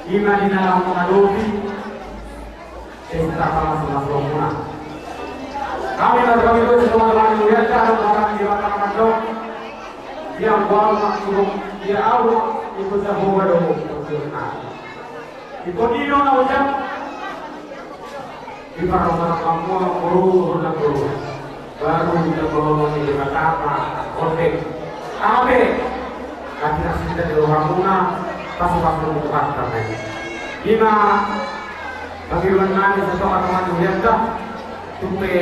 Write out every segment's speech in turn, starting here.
Ima di dalam mengadopi Istana Sumatera. Kami itu semua telah dilihatkan kami di Batam Mandok yang baru masuk di awal ikut sebuah doa. Ikut ini orang ucap di para kamu guru dan guru baru kita berolong di Jakarta, Kondek, Abe, kami nasib dari Rohamuna, pasal-pasal bukan kami. Lima, bagaimana kami setelah teman dilihatkan, tupe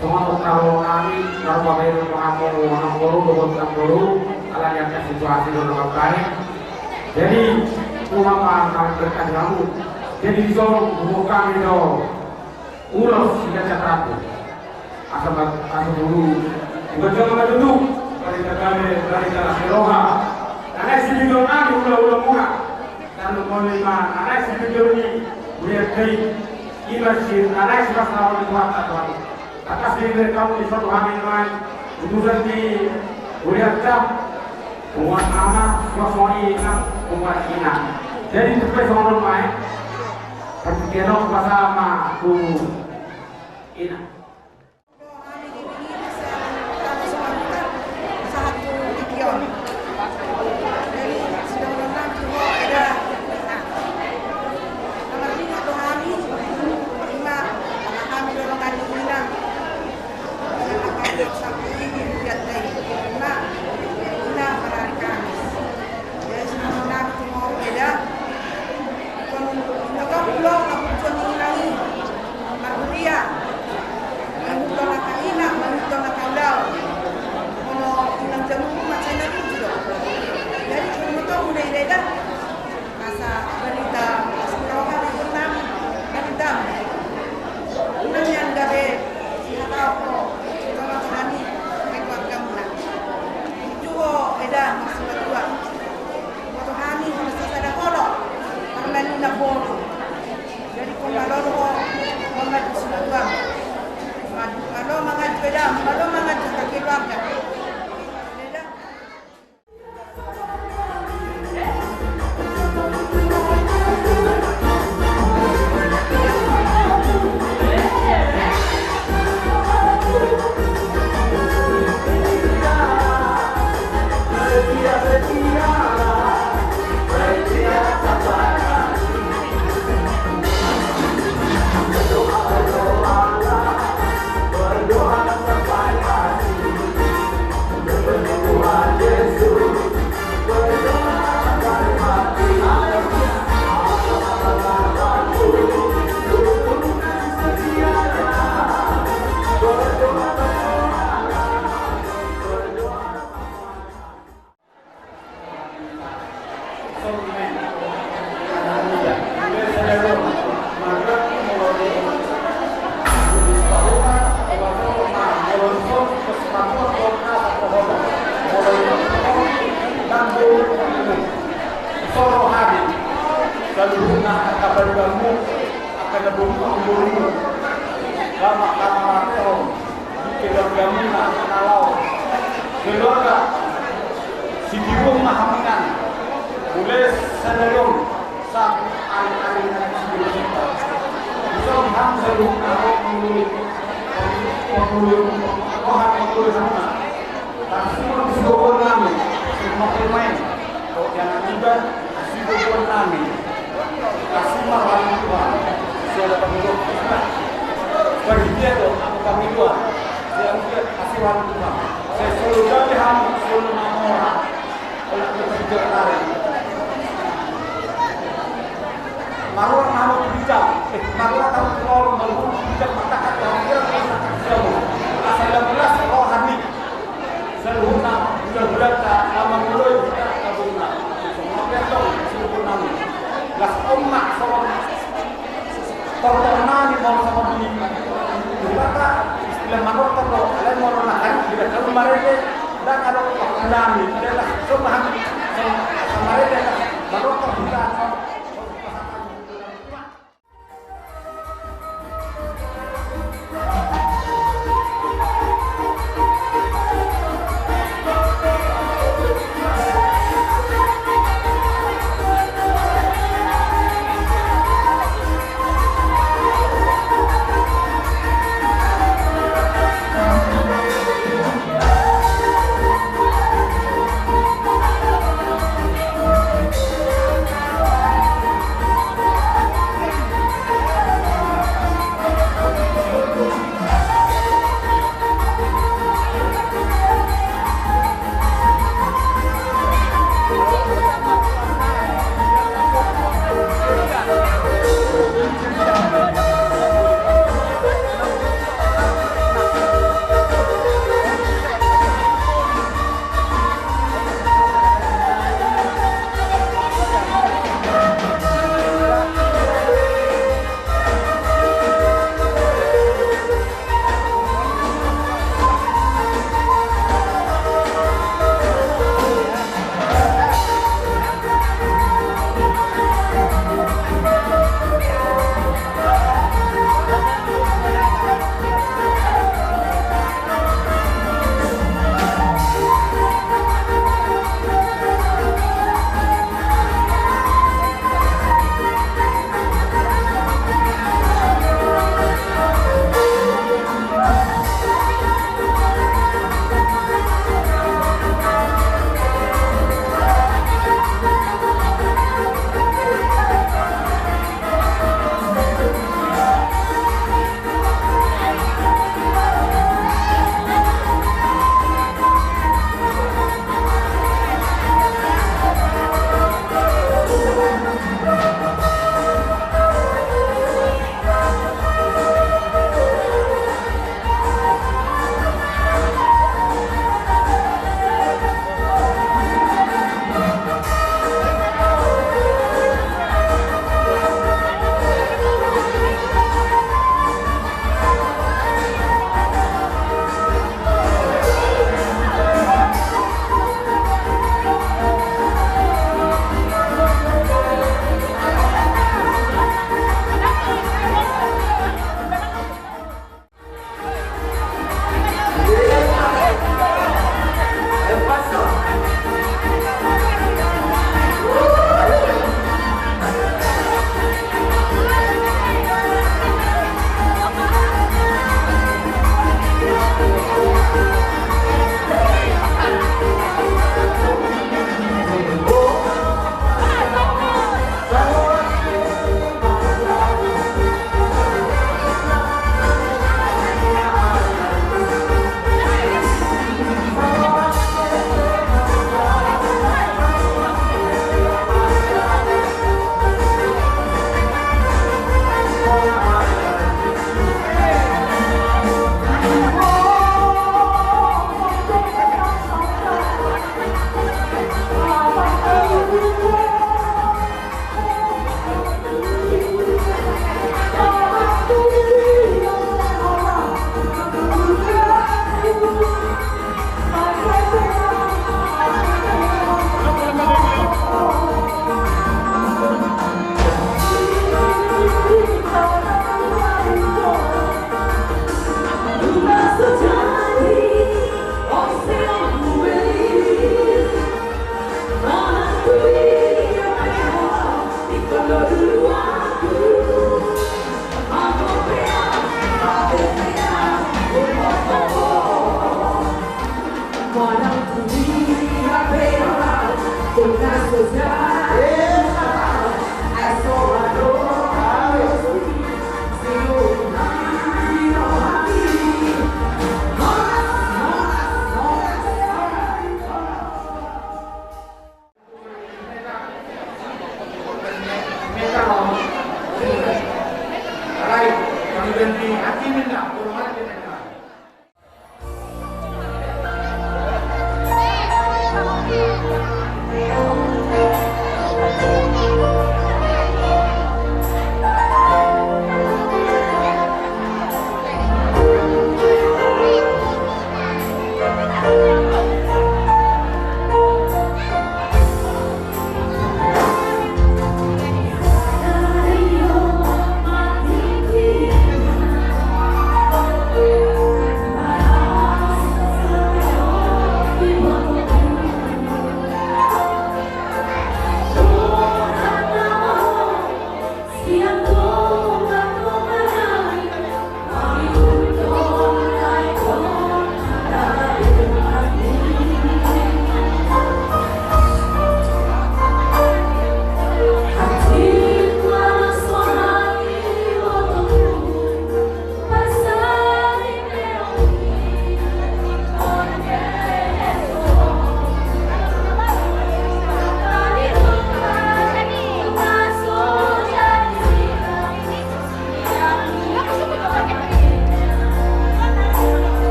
semua kalau kami baru bagaimana orang guru, ala yang situasi dalam baik. Jadi rumah kami berkat kamu. Jadi disuruh buka itu urus tidak catatan. Asal dulu, dibaca dulu dari cara seroha. Karena si video nanti ulah murah. Dan lima, karena si video ini melihat dari ibadah, karena si pasal itu apa? Atas diri kamu di suatu hari lain, utusan di melihat jam, umat anak, suami ingat, umat ina. Jadi sampai seorang lain, pertikian bersama aku ina.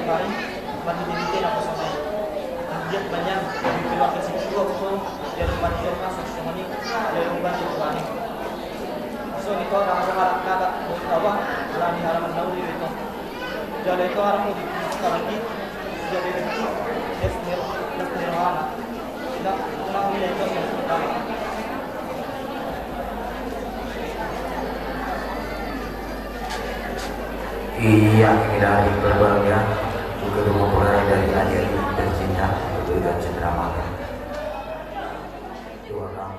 kemarin bantu ako sa may nandiyan ba niya yung pilokin si Kugo ko yung bandiyan masuk sa mani yung bandiyan ko ani so ito nakasamarap kagat buong tawa wala ni halaman daw dito jadi ito harap mo dito sa lagi jadi ito yes nirwana tidak kung nila ito sa Iya, ini dari berbahagia juga memulai dari ajar dan cinta dan cenderamata. Dua kamu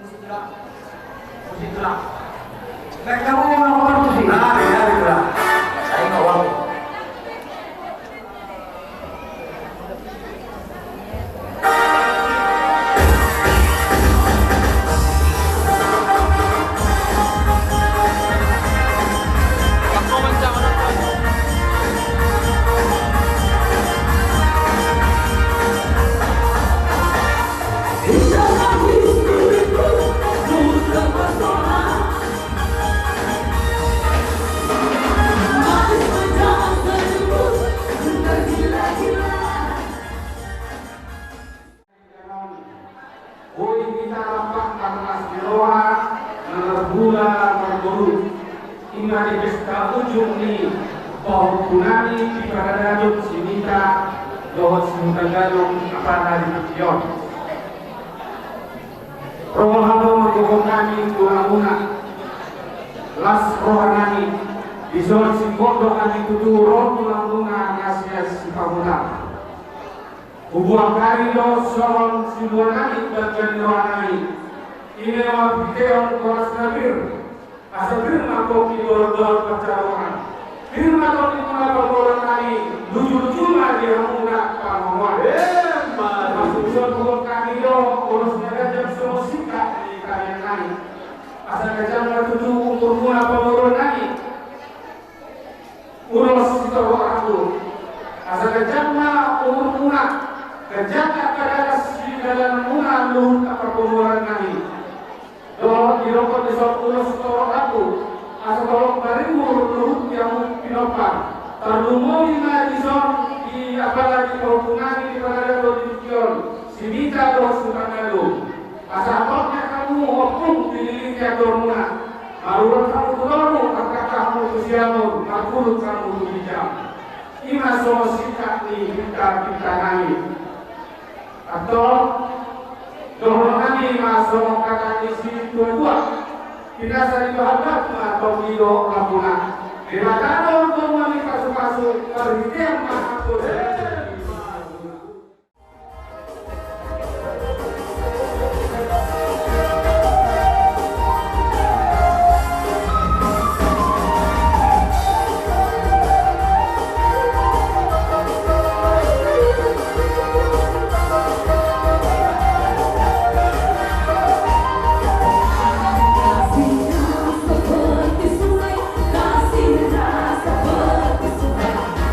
musik gerak. Kayak kamu yang ngomong musik. Nah, ya, gerak. Saya ngawang. Ingat pesta ujung ni bahwa kunani di paradajun simita bahwa simutanggalong apa dari pion rohano magkukunani tunamuna las rohanani bisol si bondo ani tuturo tunamuna ngasya si pamuna ubuang karilo sohon si luanani bagian rohanani ini wapiteon koras nabir asal firma kau kidor-dor percarohan firma kau dimana pergaulan kami lucu-lucu lagi hamuna pangmuan masuk sebuah kami do urusnya gajah semua sikap di kalian kami asal gajah tujuh umur mula pemurun kami urus kita orang tu asal gajah umur mula gajah pada si dalam mula lu apa pemurun kami doa dirokok di suatu urus tolong aku asal tolong barimur luhut yang pinopang terlumo lima di apalagi perhubungan di pada produksiun si bisa doa sukan lalu asal tolongnya kamu opung dililit ya dormuna maruran kamu tuloru apakah kamu usiamu makulut kamu bijak ima soal sikap ni kita nani atau doa kami masuk kata isi dua kita sari bahagia atau video lapunan. Daripada untuk menikah kasu-kasu berhitung mahakul.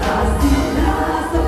Kasih rasa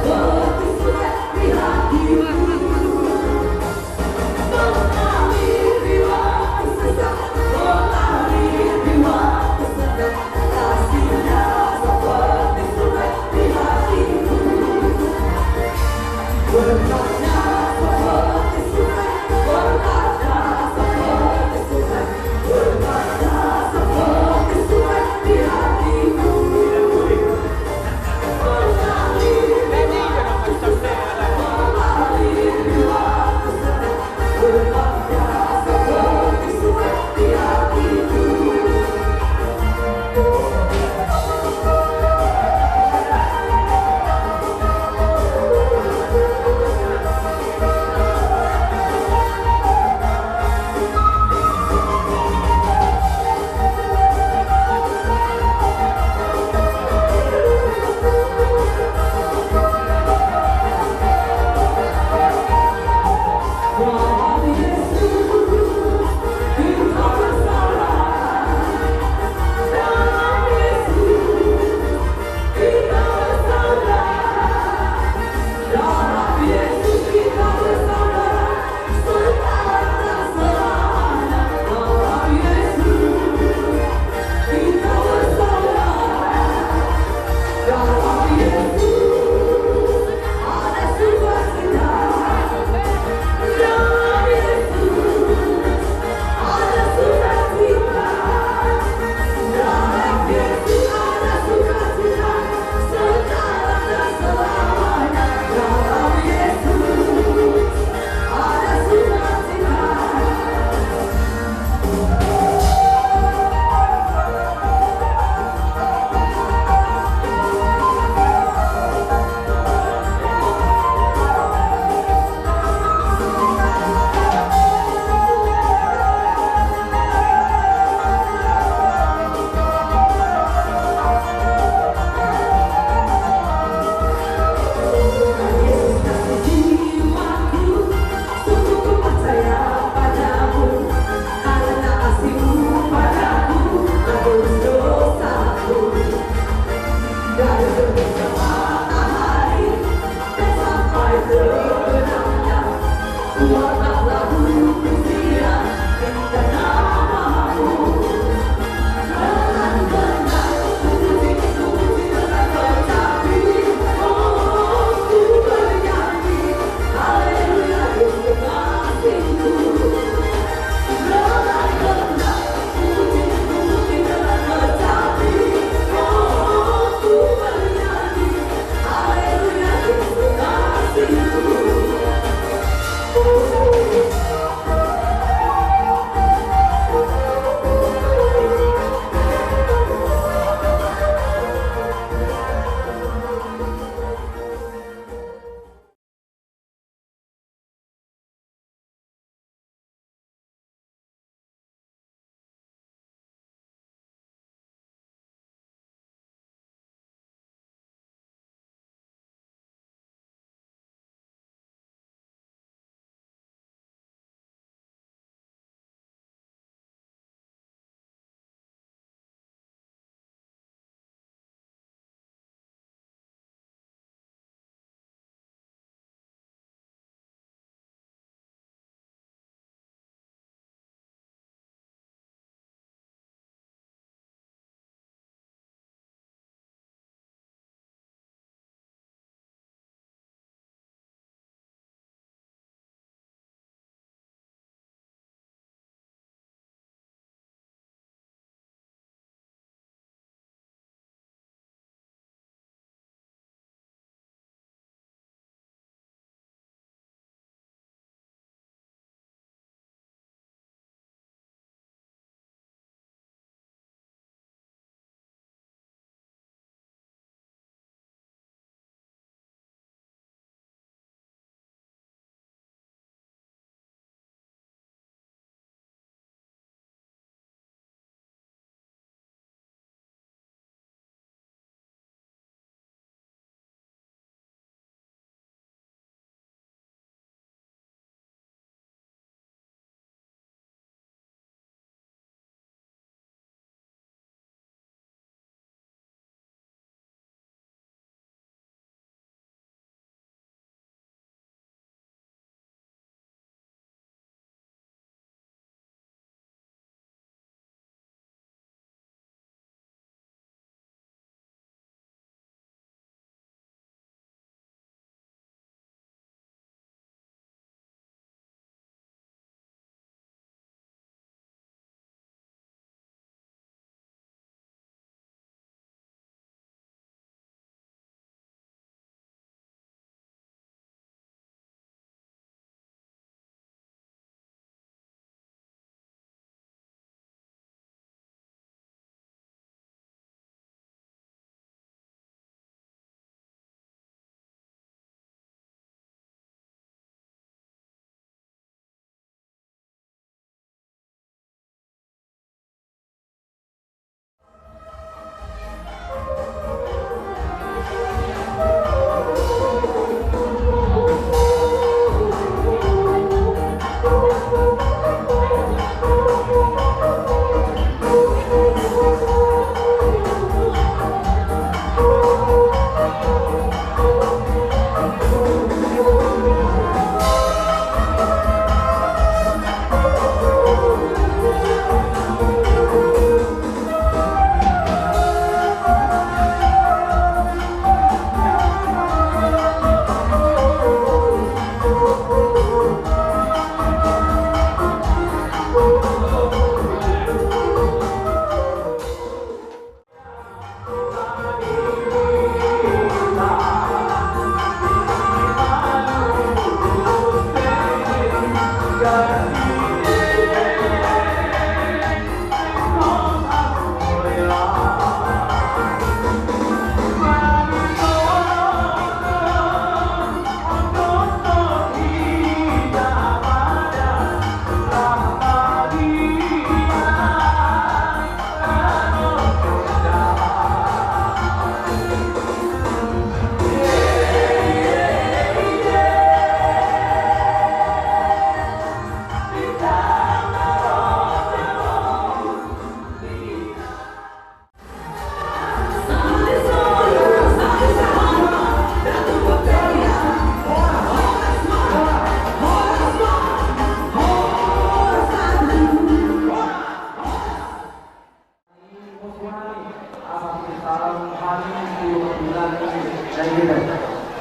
dari kita.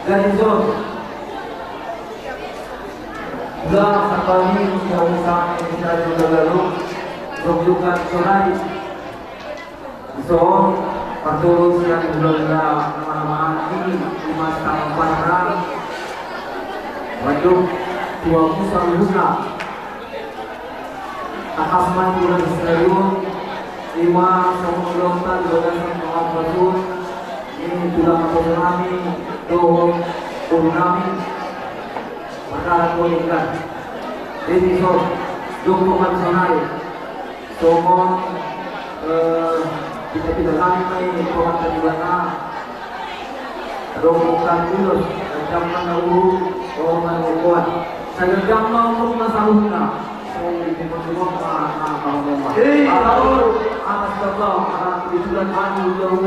Dari zon. Ulang sekali usaha kita juga lalu tunjukkan sonai. Zon patulus yang belum nama-nama ini masa parang. Waduh, dua pusat guna. Ahmad bulan Israel 5 Samudrota 12 Mahabasun ini tulang Purnami Dohong Purnami Perkara Kulikan Edison Dokumen Sonai Somon kita kami may Kuhatan Ibana Romukan Ulus Jamkan Nauru Roman Ukuan Saya jamkan untuk masalahnya atas Allah anak tujuan maju jauh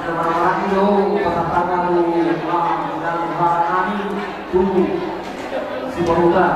semangat itu pasangan dan kami tunggu si pemuda.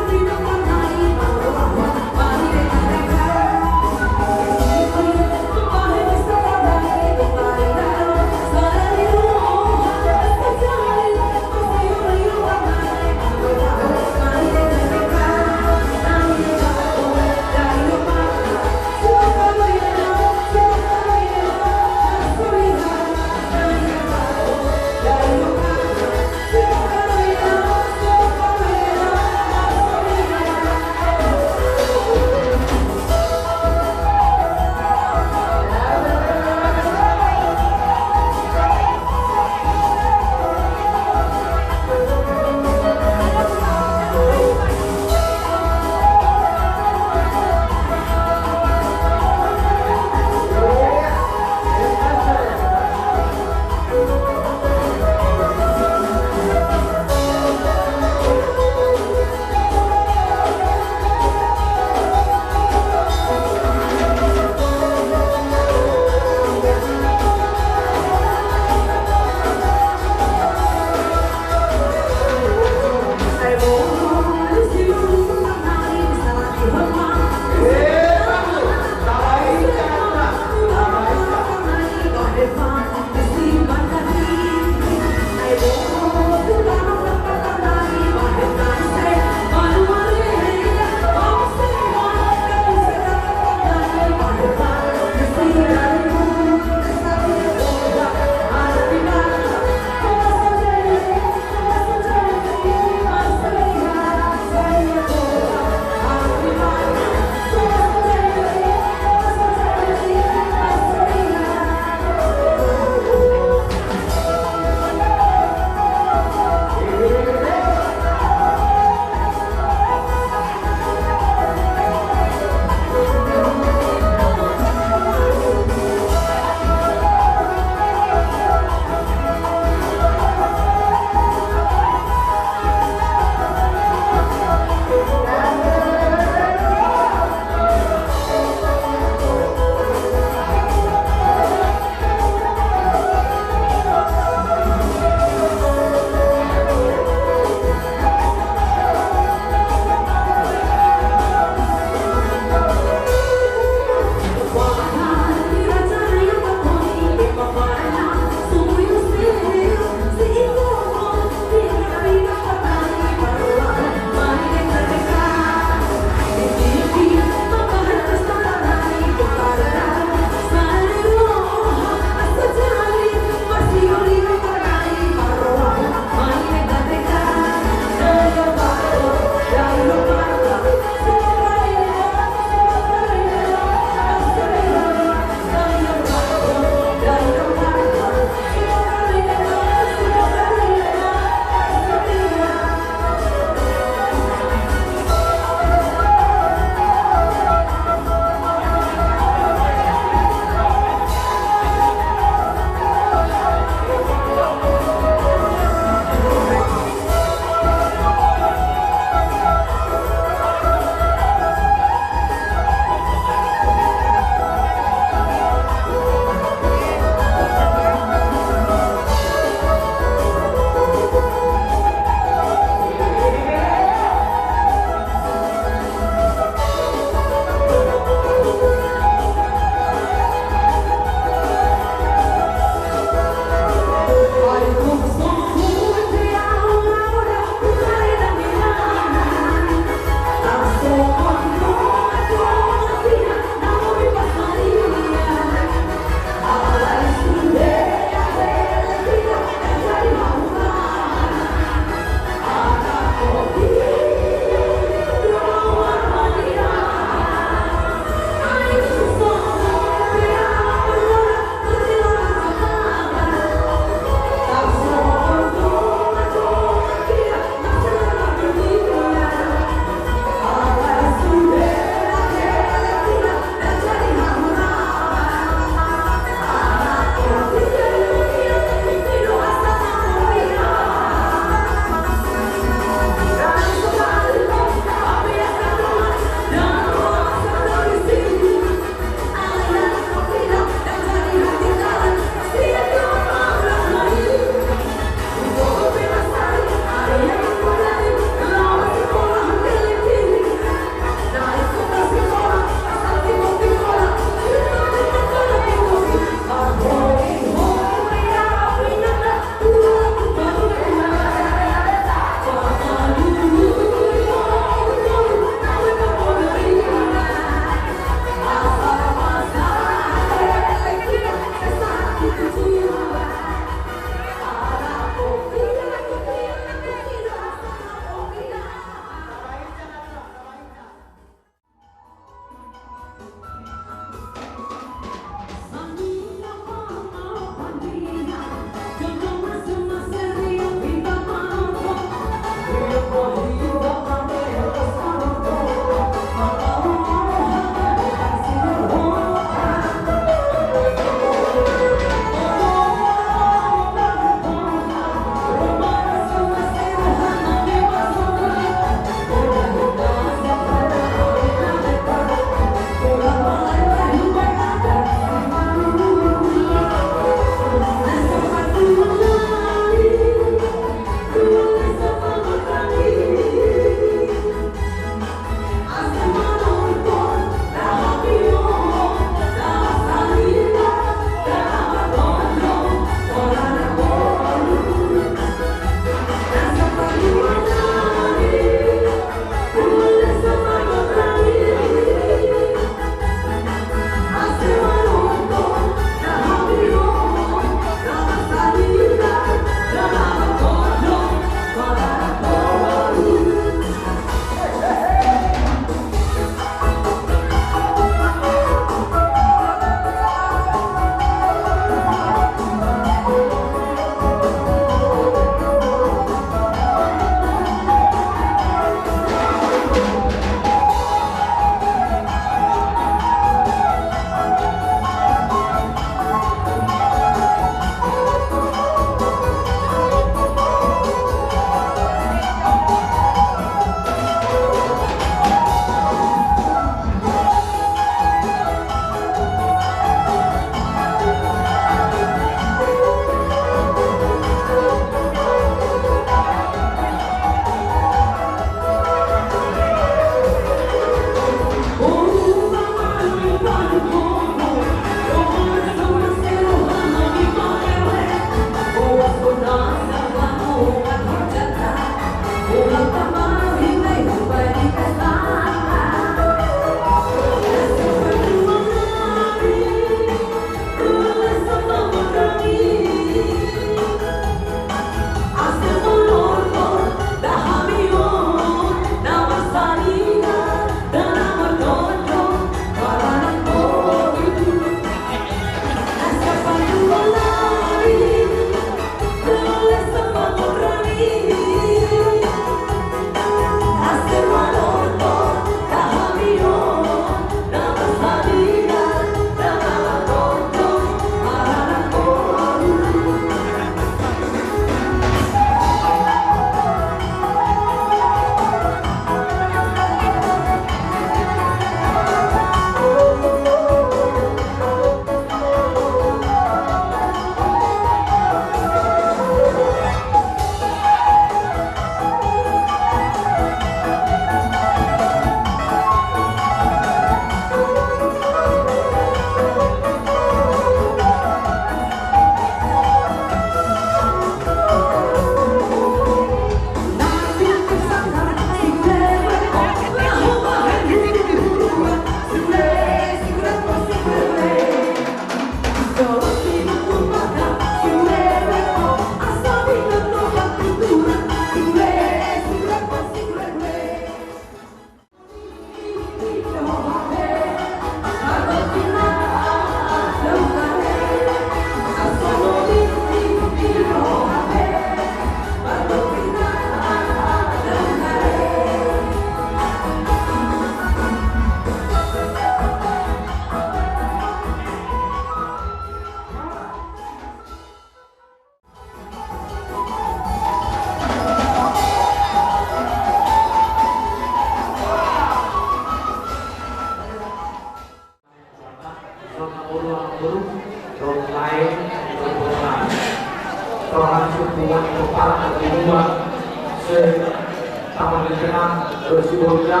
taman lingkungan bersibolnya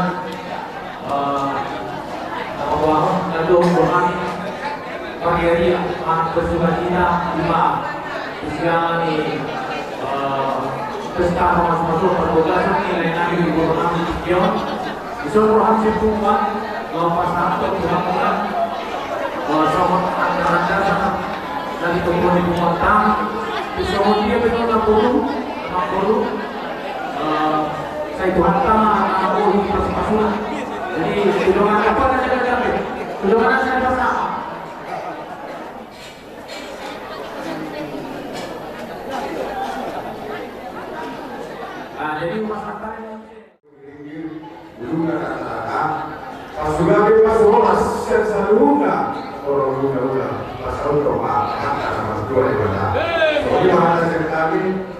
bahwa lalu bukan pagi anak bersukacita lima usia ini pesta masuk pertugasan nilai nabi di bawah nabi Gion disuruh hasil tumbang lepas satu bulan sama anak dasar dari kemudian di Kumatang disuruh dia betul 60 saya Tuhan tanah aku pas-pasun jadi golongan apa yang saya dapat golongan saya dapat jadi masyarakat Luna pasukan pasukan sesalunga orang luna pasal untuk makan sama dua di mana soalnya mana sekali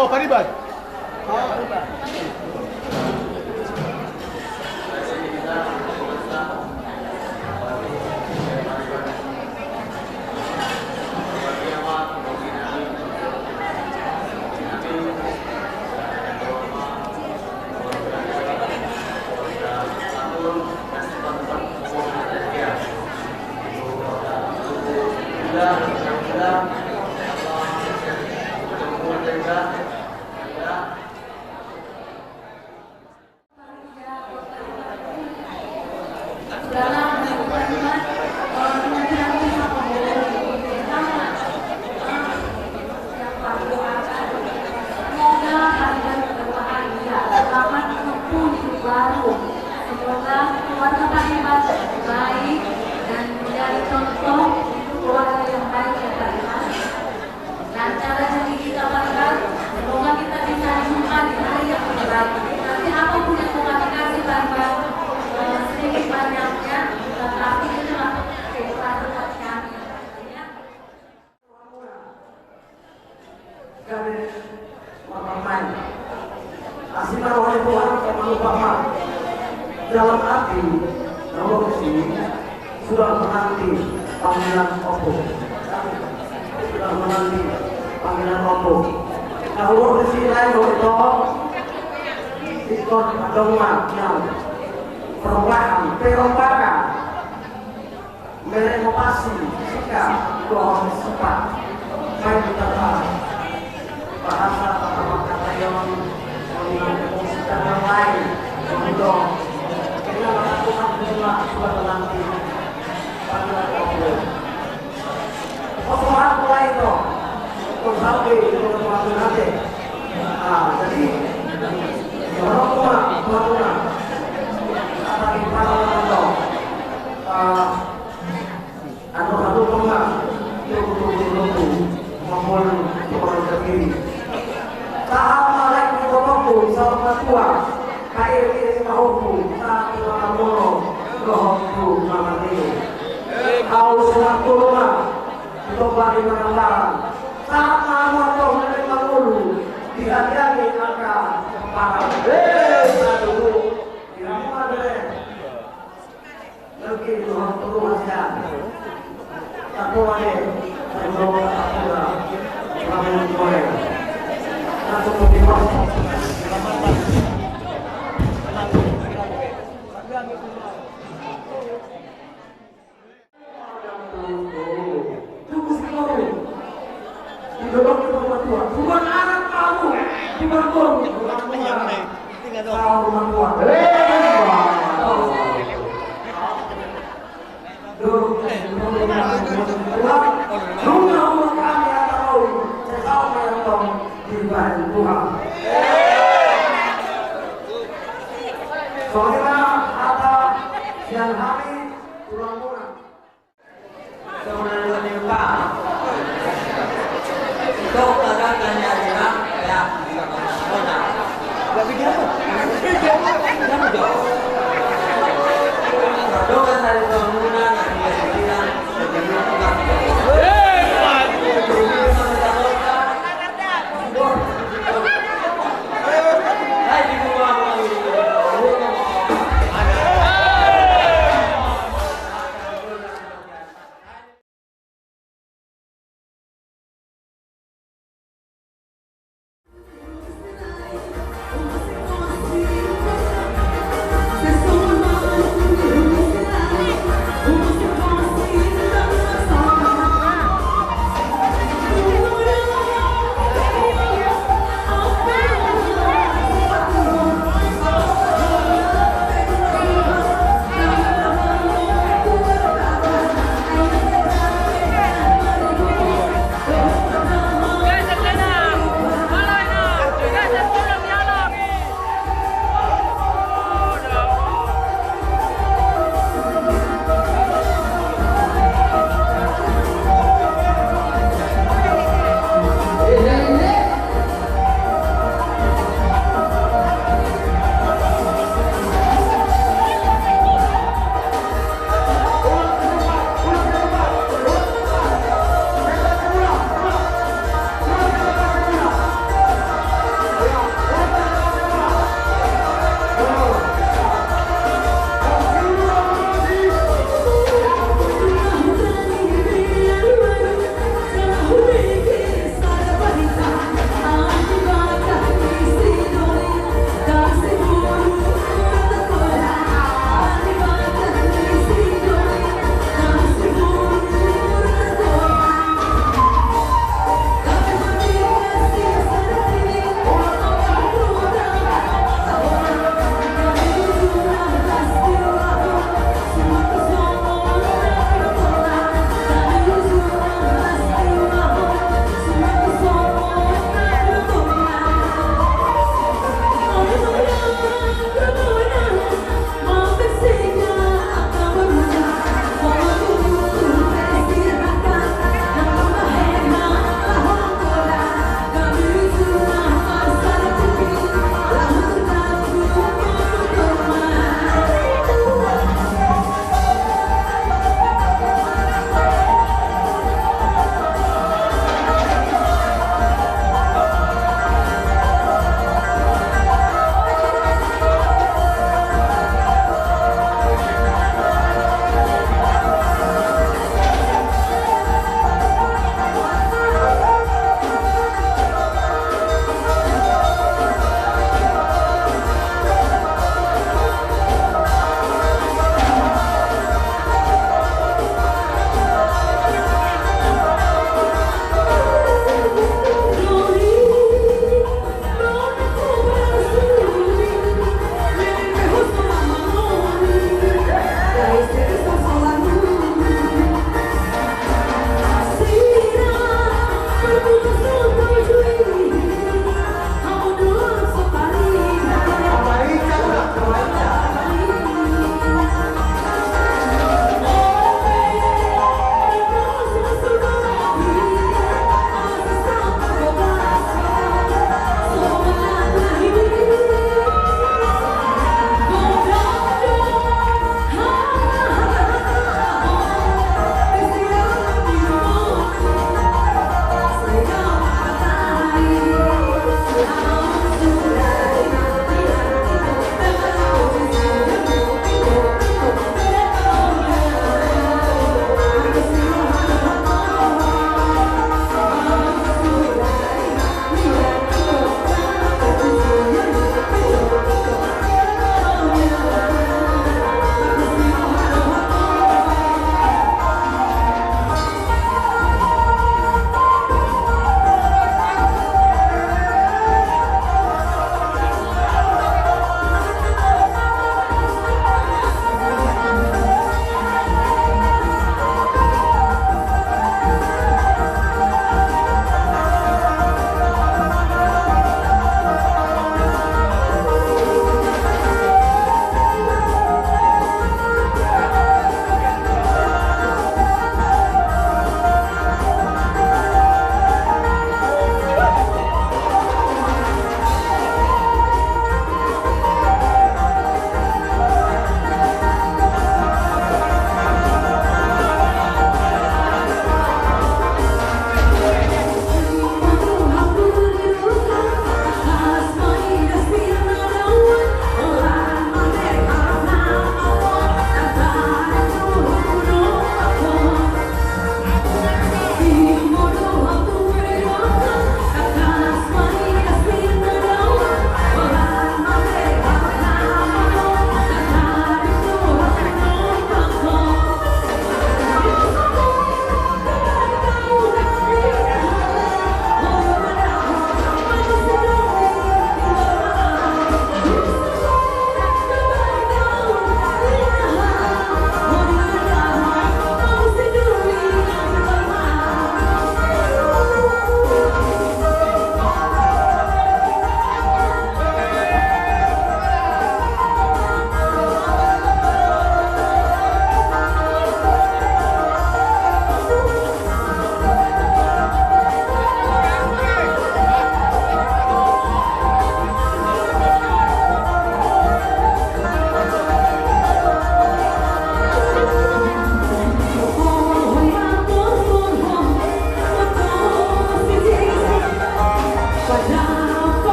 Oh, Pariban. dalam hati nomor sini sudah menanti panggilan opo, sudah menanti panggilan opo. Kalau di sini lain itu ikut dongeng yang perombakan, merenovasi sikap doang sifat, baik kata bahasa kata yang yang lain untuk kita melakukan semua suatu nanti panggilan opo. Opo apa itu? Untuk sampai untuk waktu nanti. Jadi orang tua melakukan apa di panggilan itu? Anu pernah tunggu maupun orang sendiri. Tahap malak di kotoku sama tua. Kayak ini tahu saat kita mau rohku malam ini. Kau selaku rumah coba di mana saat malam kau menerima dulu dihadiri akan para dulu tidak ada lagi Tuhan rumah saya tak boleh membawa apa kamu boleh langsung dibawa. Bukan anak kamu, bukan kamu, rumah tua. Rumah kami tahu, sesama yang tahu dibantu Tuhan. Soalnya ada yang hari pulang pulang. Saudara Pak. Kau katakan ya, Doa dari bangunan yang dibilang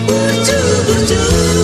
Burcu-burcu